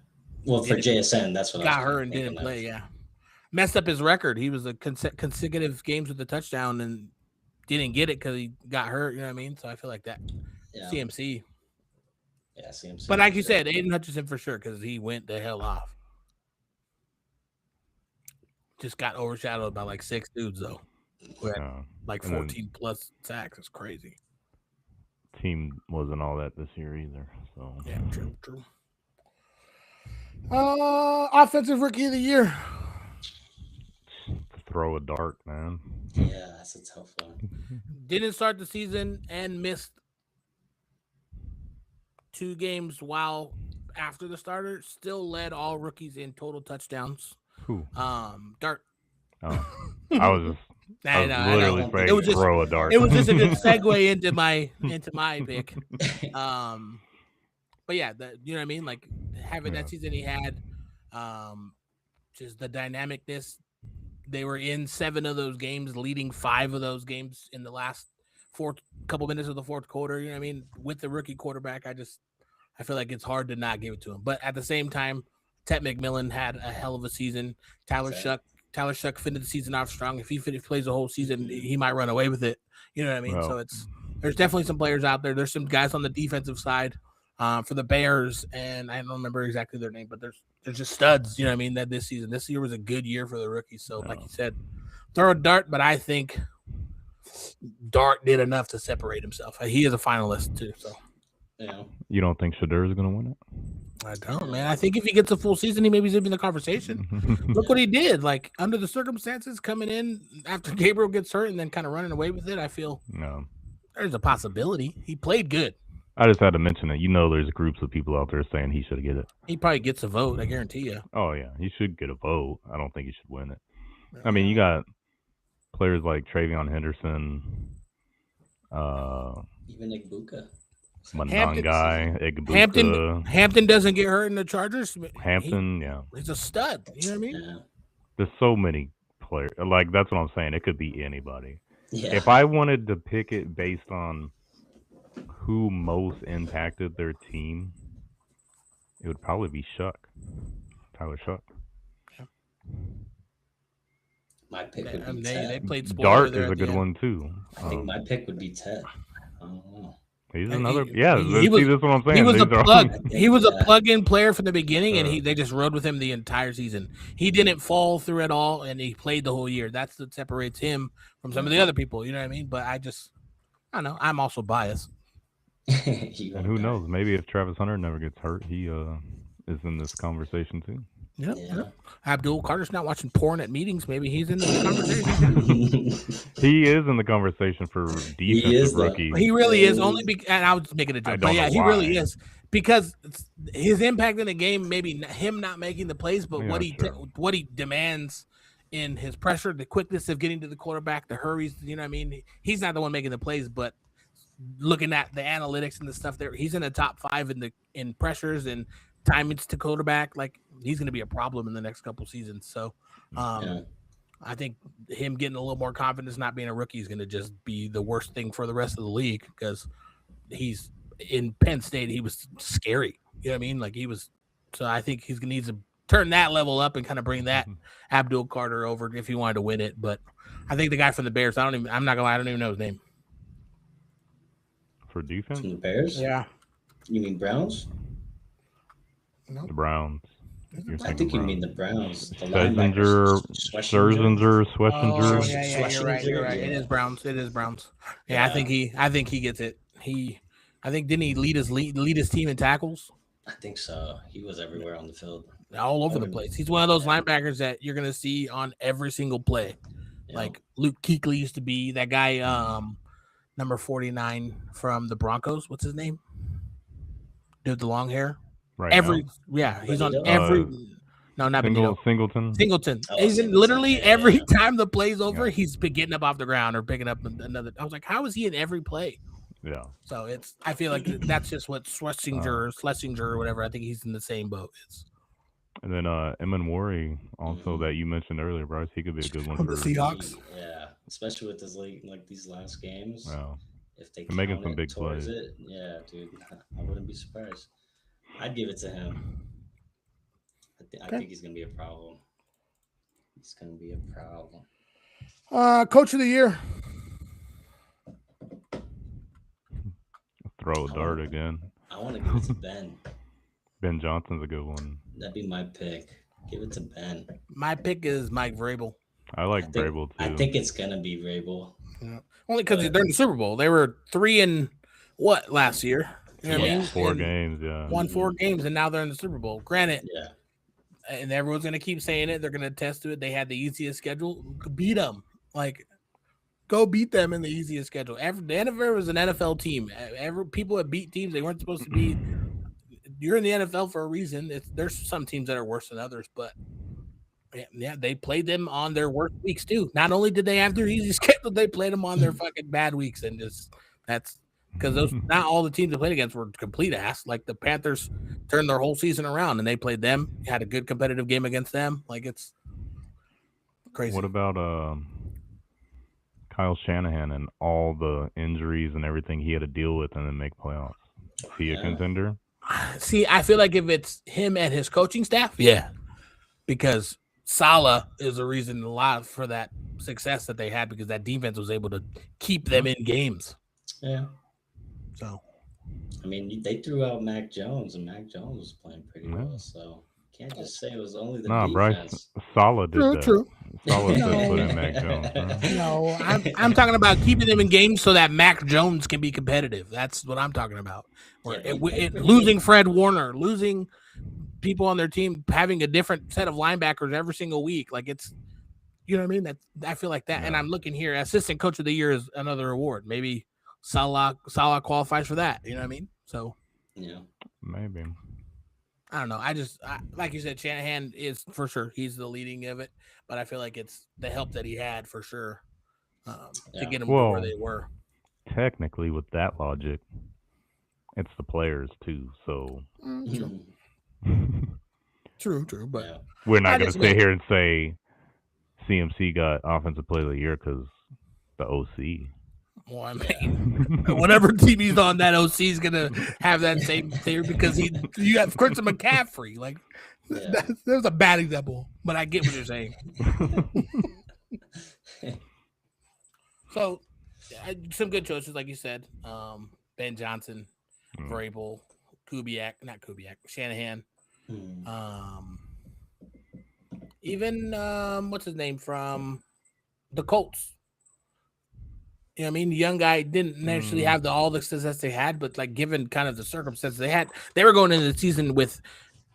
Well, for Didn't- JSN, that's what got I was hurt and thinking didn't of. play. Yeah, messed up his record. He was a consecutive games with a touchdown and didn't get it because he got hurt. You know what I mean? So I feel like that Yeah. CMC. Yeah, CMC. But like for you sure. said, Aiden Hutchinson for sure because he went the hell off. Just got overshadowed by like 6 dudes though. Who had yeah. like And then- 14 plus sacks. It's crazy. Team wasn't all that this year either. So Yeah, true. Offensive rookie of the year. throw a dart, man. Yeah, that's a tough one. Didn't start the season and missed 2 games while after the starter. Still led all rookies in total touchdowns. Who? Dart. Oh, I was I know. literally It saying was just- throw a dart. It was just a good segue into my pick. But yeah, you know what I mean? Like having Yeah. that season he had, just the dynamicness. They were in 7 of those games, leading 5 of those games in the last couple minutes of the fourth quarter. You know what I mean? With the rookie quarterback, I feel like it's hard to not give it to him. But at the same time, Ted McMillan had a hell of a season. Tyler Shuck finished the season off strong. If he plays the whole season, he might run away with it. You know what I mean? Well, So there's definitely some players out there. There's some guys on the defensive side for the Bears, and I don't remember exactly their name, but there's just studs. You know what I mean? That this year was a good year for the rookies. So like you said, throw a dart, but I think Dart did enough to separate himself. He is a finalist too. So Yeah. You don't think Shadur is going to win it? I don't, man. I think if he gets a full season, he maybe he's in the conversation. Look what he did. Like under the circumstances, coming in after Gabriel gets hurt and then kind of running away with it. I feel No. there's a possibility. He played good. I just had to mention it. There's groups of people out there saying he should get it. He probably gets a vote. I guarantee you. Oh, yeah. He should get a vote. I don't think he should win it. I mean, you got players like Travion Henderson, even Igbuka. Manangai, Igbuka. Hampton doesn't get hurt in the Chargers. Hampton, he's a stud. You know what I mean? Yeah. There's so many players. Like, that's what I'm saying. It could be anybody. Yeah. If I wanted to pick it based on who most impacted their team, it would probably be Tyler Shuck. My pick would be they Ted. played Dart is a good one too. I think my pick would be Ted. I don't know. He's And another. he That's what I'm saying. He was a These are all- plug. He was a plug-in player from the beginning, and they just rode with him the entire season. He didn't fall through at all, and he played the whole year. That's what separates him from some of the other people. You know what I mean? But I don't know. I'm also biased. And who knows? Maybe if Travis Hunter never gets hurt, he is in this conversation too. Yep. Abdul Carter's not watching porn at meetings. Maybe he's in the conversation. He is in the conversation for defensive rookie. He really is. Only because, and I was just making a joke, but yeah, he really is because his impact in the game. Maybe him not making the plays, but what he demands in his pressure, the quickness of getting to the quarterback, the hurries. You know what I mean? He's not the one making the plays, but looking at the analytics and the stuff there, he's in the top 5 in pressures and timings to quarterback. Like he's going to be a problem in the next couple seasons. So I think him getting a little more confidence, not being a rookie, is going to just be the worst thing for the rest of the league because he's in Penn State. He was scary. You know what I mean? Like he was. So I think he's going to need to turn that level up and kind of bring that Abdul Carter over if he wanted to win it. But I think the guy from the Bears, I'm not going to lie, I don't even know his name. For defense? From the Bears? Yeah. You mean Browns? The Browns. I think you mean the Browns. The Scherzinger. Oh, yeah, you're right. Yeah. It is Browns. Yeah, I think he gets it. Didn't he lead his team in tackles? I think so. He was everywhere on the field. All over the place. He's one of those linebackers that you're gonna see on every single play. Yeah. Like Luke Kuechly used to be that guy, number 49 from the Broncos. What's his name? Dude, the long hair. Right. He's on every. No, not Singleton. Oh, he's in literally every time the play's over, he's been getting up off the ground or picking up another. I was like, how is he in every play? Yeah. So I feel like that's just what Schlesinger or whatever. I think he's in the same boat. And then Emin Worry, also that you mentioned earlier, Bryce, he could be a good one for the Seahawks. Yeah, especially with this like these last games. Wow. If they They're making some big plays. Yeah, dude, I wouldn't be surprised. I'd give it to him. I think he's gonna be a problem. Coach of the year. Throw a dart again. I want to give it to Ben. Ben Johnson's a good one. That'd be my pick. Give it to Ben. My pick is Mike Vrabel. I like Vrabel too. I think it's gonna be Vrabel. Yeah. Only because they're in the Super Bowl. They were 3-what last year? You know what I mean? 4 games, yeah. Won 4 games, and now they're in the Super Bowl. Granted, and everyone's going to keep saying it. They're going to attest to it. They had the easiest schedule. Beat them. Like, go beat them in the easiest schedule. The NFL was an NFL team. People that beat teams they weren't supposed to be. You're in the NFL for a reason. There's some teams that are worse than others, but yeah, they played them on their worst weeks too. Not only did they have their easy schedule, they played them on their fucking bad weeks, and that's because not all the teams they played against were complete ass. Like the Panthers turned their whole season around, and they played them. Had a good competitive game against them. Like it's crazy. What about Kyle Shanahan and all the injuries and everything he had to deal with and then make playoffs? Is he a contender? See, I feel like if it's him and his coaching staff, yeah, because Salah is the reason a lot for that success that they had because that defense was able to keep them in games. Yeah. So, I mean, they threw out Mac Jones, and Mac Jones was playing pretty well. So can't just say it was only the Nah, defense. Bryce Salah did that. true. Salah No. said put in Mac Jones. Bro. No, I'm talking about keeping them in games so that Mac Jones can be competitive. That's what I'm talking about. Or losing Fred Warner, losing people on their team, having a different set of linebackers every single week. Like it's, you know what I mean? That I feel like that. And Yeah. I'm looking here, assistant coach of the year is another award. Maybe Salah qualifies for that. You know what I mean? So Yeah. Maybe. I don't know. I like you said, Shanahan is for sure. He's the leading of it, but I feel like it's the help that he had for sure to Yeah. get them to Well, where they were. Technically, with that logic, it's the players too. So True. But Yeah. we're I not going to just sit meant- here and say CMC got Offensive Player of the Year because the OC. well, I mean, whatever team he's on, that OC is gonna have that same theory because you have Christian McCaffrey. Like Yeah. that was a bad example, but I get what you're saying. So, some good choices, like you said. Ben Johnson, Vrabel, Shanahan. Even what's his name from the Colts. You know what I mean? The young guy didn't necessarily have all the success they had, but like given kind of the circumstances they were going into the season with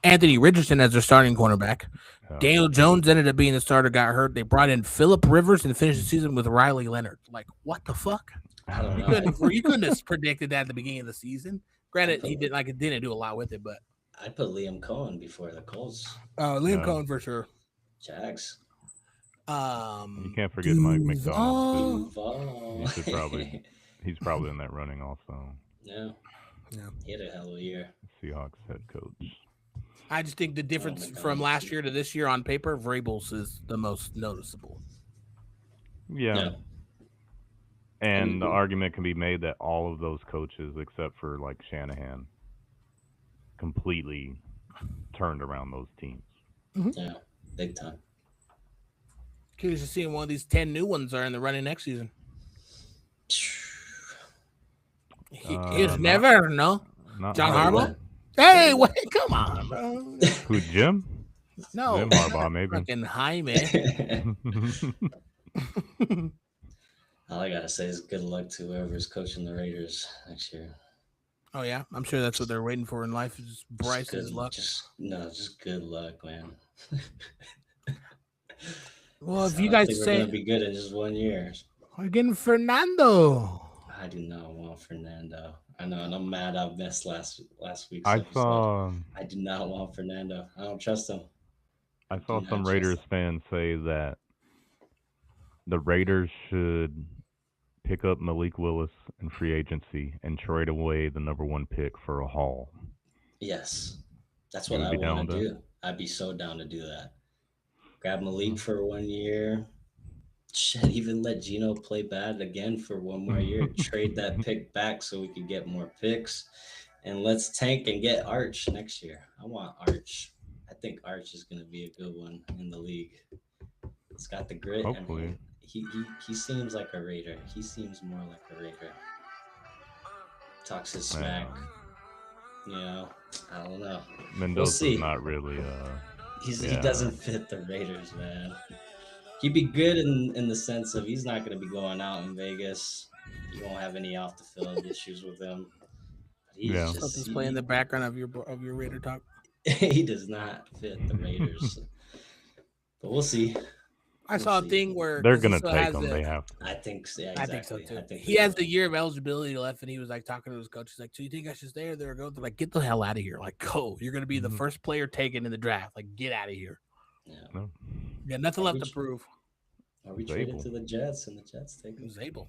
Anthony Richardson as their starting cornerback. Yeah. Daniel Jones ended up being the starter, got hurt. They brought in Phillip Rivers and finished the season with Riley Leonard. Like, what the fuck? I don't You know. couldn't have predicted that at the beginning of the season. Granted, he didn't do a lot with it, but I put Liam Cohen before the Colts. Liam Yeah. Cohen for sure. Jags. You can't forget Mike McDonald. Duval. He's probably in that running also. Yeah. He had a hell of a year. Seahawks head coach. I just think the difference from last year to this year on paper, Vrabel's is the most noticeable. Yeah. And the argument can be made that all of those coaches, except for like Shanahan, completely turned around those teams. Yeah. Big time. Curious to see one of these 10 new ones are in the running next season. He's never Not John Harbaugh. Harbaugh. Hey, wait, come on, bro. Who, Jim? No, Jim Harbaugh, maybe. fucking Jaime. All I gotta say is good luck to whoever's coaching the Raiders next year. Oh yeah, I'm sure that's what they're waiting for in life. Is just Bryce's luck. Just good luck, man. Well, if I you don't guys think we're say gonna be good in just 1 year. we're getting Fernando, I do not want Fernando. I know, and I'm mad I missed last week's I episode. saw I do not want Fernando. I don't trust him. some not Raiders trust fans say that the Raiders should pick up Malik Willis in free agency and trade away the number 1 pick for a haul. Yes, that's You what I would be down want to with do. I'd be so down to do that. Grab Malik for 1 year. Shit, even let Gino play bad again for 1 more year. Trade that pick back so we could get more picks. And let's tank and get Arch next year. I want Arch. I think Arch is going to be a good one in the league. He's got the grit. Hopefully. And he seems like a Raider. He seems more like a Raider. Talks his smack. You know, I don't know. Mendoza's see. not really He Yeah. doesn't fit the Raiders, man. He'd be good in the sense of he's not going to be going out in Vegas. You won't have any off the field issues with him. But he's Yeah. something's playing in the background of your Raider talk. he does not fit the Raiders. But we'll see. I saw a thing where they're 'cause he gonna still take has them. the- They have to. I think so. Yeah, I exactly. think so too. He He has the year of eligibility left, and he was like talking to his coach. He's like, "So you think I should stay or there go?" They're like, "Get the hell out of here! Like, go! You're gonna be the first player taken in the draft. Like, get out of here. Yeah. No. You got nothing left to prove." Are we Zabel. traded to the Jets and the Jets take him? Zabel,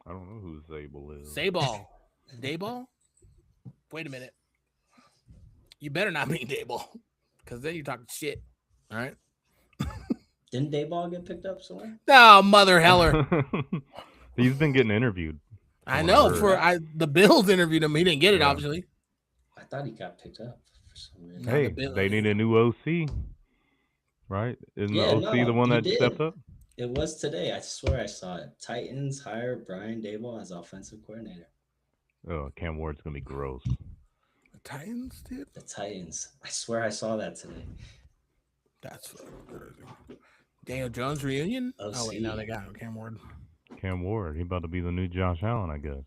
I don't know who Zabel is. Zayball, Dayball. Wait a minute. You better not mean Dayball, because then you're talking shit. All right. Didn't Dayball get picked up somewhere? Oh, mother heller! He's been getting interviewed. I From know. what I heard. The Bills interviewed him. He didn't get it, Yeah. obviously. I I thought he got picked up for some reason. No, Hey, the Bill- they need a new OC, right? Isn't Yeah, the OC no, the one he that did. stepped up? It was today. I swear I saw it. Titans hire Brian Daboll as offensive coordinator. Oh, Cam Ward's gonna be gross. The Titans did. The Titans. I swear I saw that today. That's fucking crazy. Daniel Jones reunion. Oh wait, no, OC. they got Cam Ward. Cam Ward, he about to be the new Josh Allen, I guess.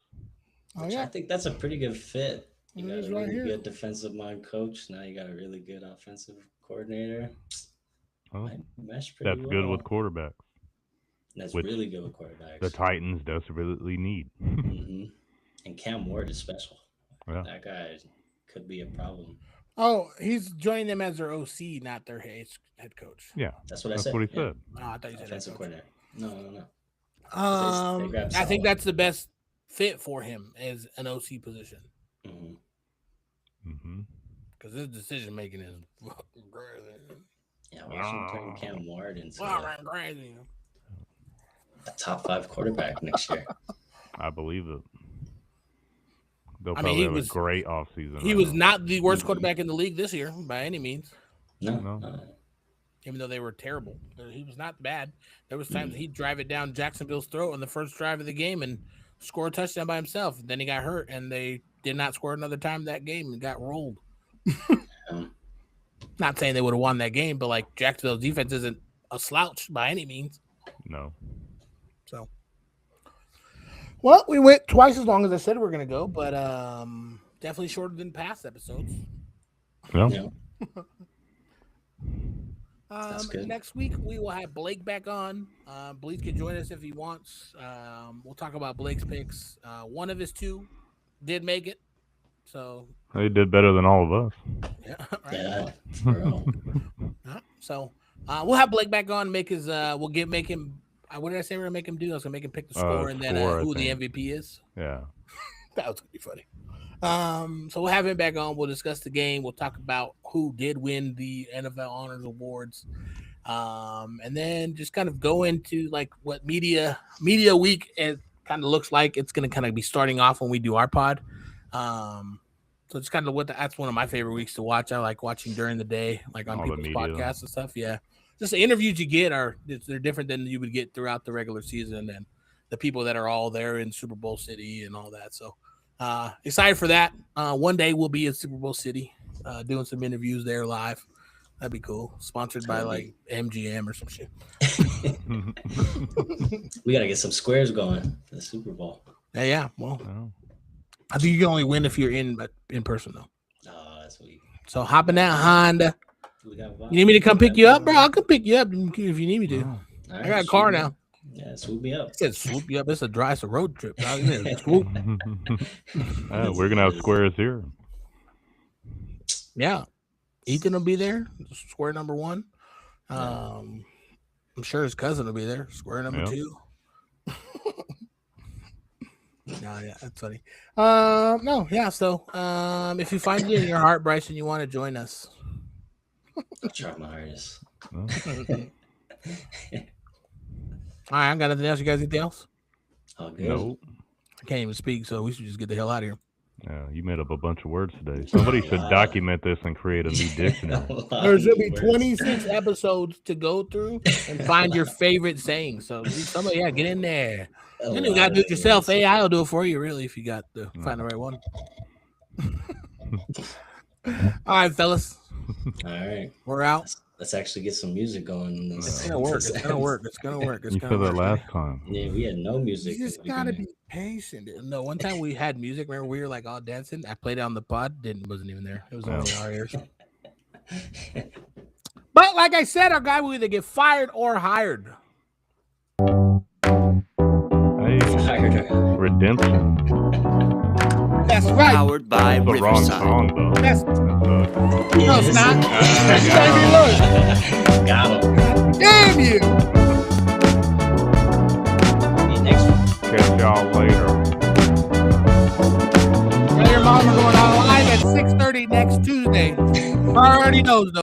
Oh Which I yeah, think that's a pretty good fit. It You got is a right really here. good defensive mind coach. Now you got a really good offensive coordinator. Huh? Might mesh pretty That's good with well. quarterbacks. That's which really good with quarterbacks. The Titans desperately need. hmm And Cam Ward is special. Yeah. That guy could be a problem. Oh, he's joining them as their OC, not their head coach. Yeah, That's what I that's said. what he yeah. said. Oh, I thought you said head Offensive coach. coordinator. No. They grabbed I think Saleh. that's the best fit for him as an OC position hmm Mm-hmm. because his decision making is fucking crazy. Yeah, watch him turn Cam Ward into Fucking crazy. a top 5 quarterback next year. I believe it. They'll I mean, probably he have was- a great offseason. He was not the worst quarterback in the league this year by any means, No. even though they were terrible. He was not bad. There was times he'd drive it down Jacksonville's throat on the first drive of the game and score a touchdown by himself. Then he got hurt, and they did not score another time that game and got rolled. Um, Not saying they would have won that game, but like Jacksonville's defense isn't a slouch by any means. No. So, well, we went twice as long as I said we were going to go, but definitely shorter than past episodes. No. you know, That's good. Next week we will have Blake back on. Blake can join us if he wants. We'll talk about Blake's picks. One of his two did make it, so He did better than all of us. yeah. Right. yeah, for real. So we'll have Blake back on. Make his. Make him. What did I say we we're gonna make him do? I was gonna make him pick the score and then score, I who the think. MVP is. Yeah. That was gonna be funny. So we'll have him back on. We'll discuss the game. We'll talk about who did win the NFL Honors Awards, and then just kind of go into like what media week it kind of looks like. It's gonna kind of be starting off when we do our pod. So it's kind of that's one of my favorite weeks to watch. I like watching during the day, like on All the people's media. podcasts and stuff. Yeah, just the interviews you get they're different than you would get throughout the regular season, and the people that are all there in Super Bowl City and all that. So excited for that. One day we'll be in Super Bowl City doing some interviews there live. That'd be cool. Sponsored by like MGM or some shit. We got to get some squares going for the Super Bowl. Yeah. Well, Oh. I think you can only win if you're in person though. Oh, that's what So hopping that Honda. we got. You need me to come pick you up, bro? I'll come pick you up if you need me to. Oh. All I got a car now. Yeah, swoop me up. It said swoop you up. It's a road trip. Dog. It is swoop. We're gonna have squares here. Yeah. Ethan will be there. Square number 1. I'm sure his cousin will be there. Square number Yeah. 2. No, yeah, that's funny. No, yeah. So, if you find it in your heart, Bryson, you want to join us. I'll try my hardest. Oh. All right, I got nothing else. You guys, anything else? All good. No. I can't even speak, so we should just get the hell out of here. Yeah, you made up a bunch of words today. Somebody should document this and create a new dictionary. There's gonna be 26 episodes to go through and find your favorite saying. So somebody, get in there. You don't gotta do it yourself. AI will do it for you, really, if you got to find the right one. All right, fellas, All right. we're out. Let's actually get some music going. In It's this, gonna work. It's gonna work. It's gonna work. It's You gonna said that work. last time. Yeah, we had no music. You at just the gotta beginning. be patient. No, one time we had music. Remember, we were like all dancing. I played it on the pod. Wasn't even there. It was only in our ears. But like I said, our guy will either get fired or hired. Hey, redemption. That's right. Powered by The wrong Riverside. song though. That's That's, no, it's not. Got him. Damn you! See you next one. catch y'all later. Tell your mom we're going on live at 6:30 next Tuesday. Already knows though.